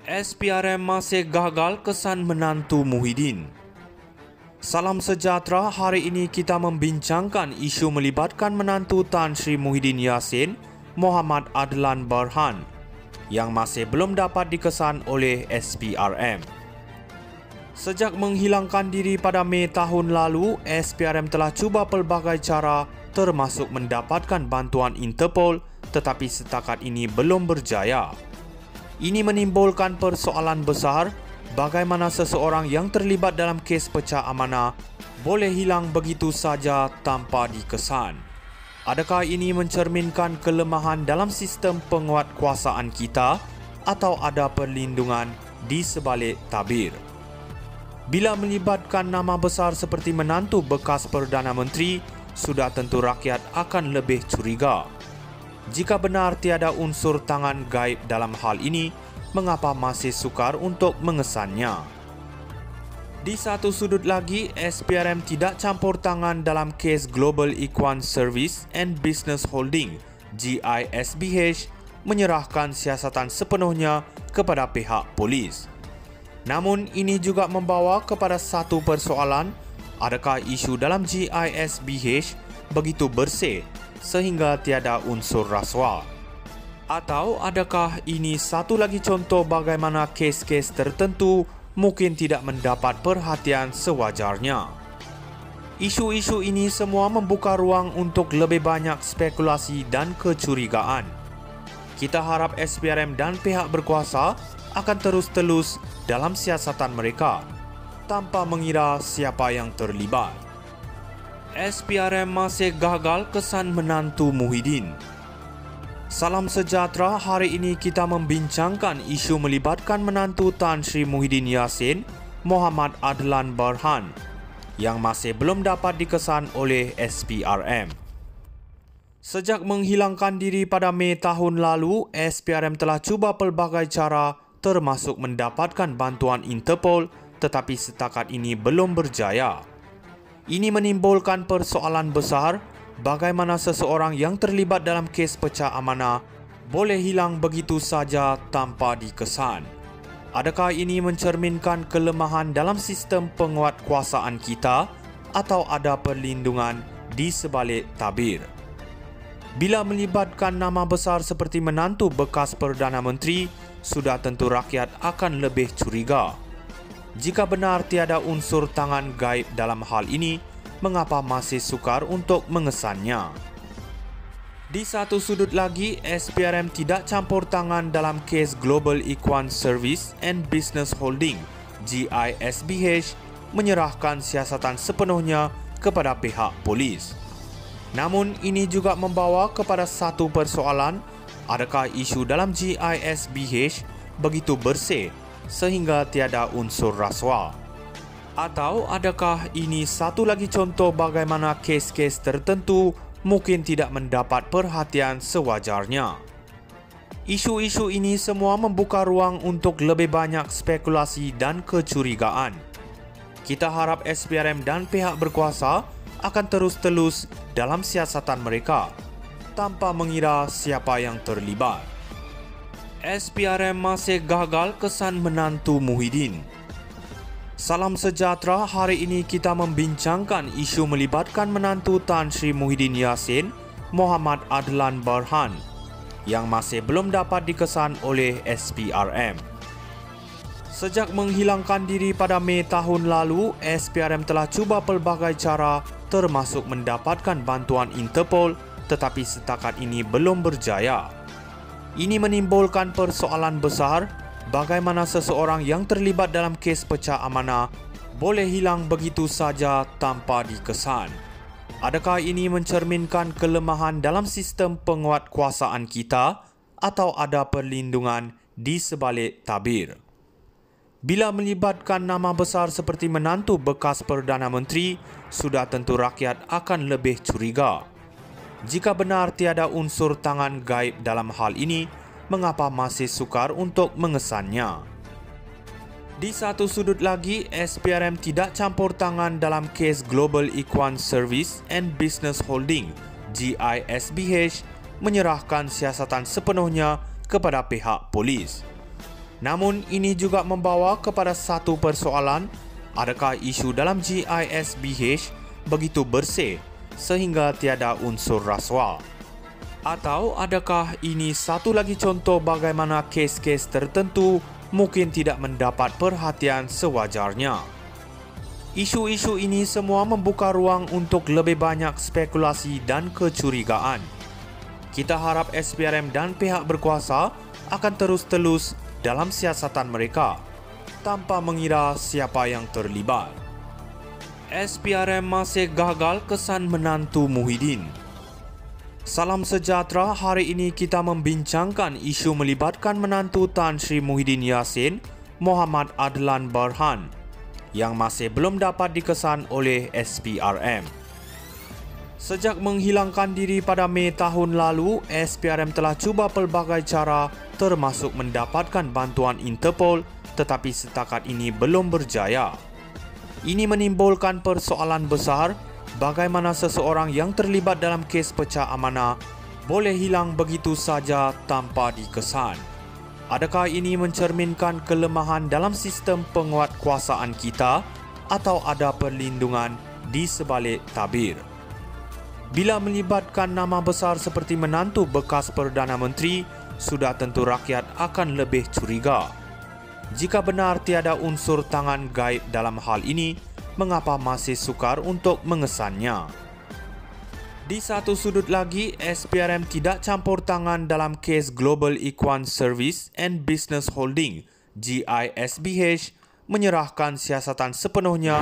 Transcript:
SPRM masih gagal kesan menantu Muhyiddin. Salam sejahtera, hari ini kita membincangkan isu melibatkan menantu Tan Sri Muhyiddin Yassin, Muhammad Adlan Berhan, yang masih belum dapat dikesan oleh SPRM. Sejak menghilangkan diri pada Mei tahun lalu, SPRM telah cuba pelbagai cara termasuk mendapatkan bantuan Interpol, tetapi setakat ini belum berjaya. Ini menimbulkan persoalan besar, bagaimana seseorang yang terlibat dalam kes pecah amanah boleh hilang begitu saja tanpa dikesan. Adakah ini mencerminkan kelemahan dalam sistem penguatkuasaan kita atau ada perlindungan di sebalik tabir? Bila melibatkan nama besar seperti menantu bekas Perdana Menteri, sudah tentu rakyat akan lebih curiga. Jika benar tiada unsur tangan gaib dalam hal ini, mengapa masih sukar untuk mengesannya? Di satu sudut lagi, SPRM tidak campur tangan dalam kes Global Equine Service and Business Holding (GISBH) menyerahkan siasatan sepenuhnya kepada pihak polis. Namun ini juga membawa kepada satu persoalan, adakah isu dalam GISBH begitu bersih sehingga tiada unsur rasuah? Atau adakah ini satu lagi contoh bagaimana kes-kes tertentu mungkin tidak mendapat perhatian sewajarnya? Isu-isu ini semua membuka ruang untuk lebih banyak spekulasi dan kecurigaan. Kita harap SPRM dan pihak berkuasa akan terus telus dalam siasatan mereka tanpa mengira siapa yang terlibat. SPRM masih gagal kesan menantu Muhyiddin. Salam sejahtera, hari ini kita membincangkan isu melibatkan menantu Tan Sri Muhyiddin Yassin, Muhammad Adlan Berhan, yang masih belum dapat dikesan oleh SPRM. Sejak menghilangkan diri pada Mei tahun lalu, SPRM telah cuba pelbagai cara termasuk mendapatkan bantuan Interpol, tetapi setakat ini belum berjaya. Ini menimbulkan persoalan besar, bagaimana seseorang yang terlibat dalam kes pecah amanah boleh hilang begitu saja tanpa dikesan. Adakah ini mencerminkan kelemahan dalam sistem penguatkuasaan kita atau ada perlindungan di sebalik tabir? Bila melibatkan nama besar seperti menantu bekas Perdana Menteri, sudah tentu rakyat akan lebih curiga. Jika benar tiada unsur tangan gaib dalam hal ini, mengapa masih sukar untuk mengesannya? Di satu sudut lagi, SPRM tidak campur tangan dalam kes Global Equine Service and Business Holding (GISBH) menyerahkan siasatan sepenuhnya kepada pihak polis. Namun ini juga membawa kepada satu persoalan, adakah isu dalam GISBH begitu bersih sehingga tiada unsur rasuah? Atau adakah ini satu lagi contoh bagaimana kes-kes tertentu mungkin tidak mendapat perhatian sewajarnya? Isu-isu ini semua membuka ruang untuk lebih banyak spekulasi dan kecurigaan. Kita harap SPRM dan pihak berkuasa akan terus telus dalam siasatan mereka tanpa mengira siapa yang terlibat. SPRM masih gagal kesan menantu Muhyiddin. Salam sejahtera, hari ini kita membincangkan isu melibatkan menantu Tan Sri Muhyiddin Yassin, Muhammad Adlan Berhan, yang masih belum dapat dikesan oleh SPRM. Sejak menghilangkan diri pada Mei tahun lalu, SPRM telah cuba pelbagai cara termasuk mendapatkan bantuan Interpol, tetapi setakat ini belum berjaya. Ini menimbulkan persoalan besar, bagaimana seseorang yang terlibat dalam kes pecah amanah boleh hilang begitu saja tanpa dikesan. Adakah ini mencerminkan kelemahan dalam sistem penguatkuasaan kita atau ada perlindungan di sebalik tabir? Bila melibatkan nama besar seperti menantu bekas Perdana Menteri, sudah tentu rakyat akan lebih curiga. Jika benar tiada unsur tangan gaib dalam hal ini, mengapa masih sukar untuk mengesannya? Di satu sudut lagi, SPRM tidak campur tangan dalam kes Global Equine Service and Business Holding (GISBH) menyerahkan siasatan sepenuhnya kepada pihak polis. Namun ini juga membawa kepada satu persoalan, adakah isu dalam GISBH begitu bersih sehingga tiada unsur rasuah? Atau adakah ini satu lagi contoh bagaimana kes-kes tertentu mungkin tidak mendapat perhatian sewajarnya? Isu-isu ini semua membuka ruang untuk lebih banyak spekulasi dan kecurigaan. Kita harap SPRM dan pihak berkuasa akan terus-telus dalam siasatan mereka tanpa mengira siapa yang terlibat. SPRM masih gagal kesan menantu Muhyiddin. Salam sejahtera, hari ini kita membincangkan isu melibatkan menantu Tan Sri Muhyiddin Yassin, Muhammad Adlan Berhan, yang masih belum dapat dikesan oleh SPRM. Sejak menghilangkan diri pada Mei tahun lalu, SPRM telah cuba pelbagai cara termasuk mendapatkan bantuan Interpol, tetapi setakat ini belum berjaya. Ini menimbulkan persoalan besar, bagaimana seseorang yang terlibat dalam kes pecah amanah boleh hilang begitu saja tanpa dikesan. Adakah ini mencerminkan kelemahan dalam sistem penguatkuasaan kita atau ada perlindungan di sebalik tabir? Bila melibatkan nama besar seperti menantu bekas Perdana Menteri, sudah tentu rakyat akan lebih curiga. Jika benar tiada unsur tangan gaib dalam hal ini, mengapa masih sukar untuk mengesannya? Di satu sudut lagi, SPRM tidak campur tangan dalam kes Global Equine Service and Business Holding (GISBH) menyerahkan siasatan sepenuhnya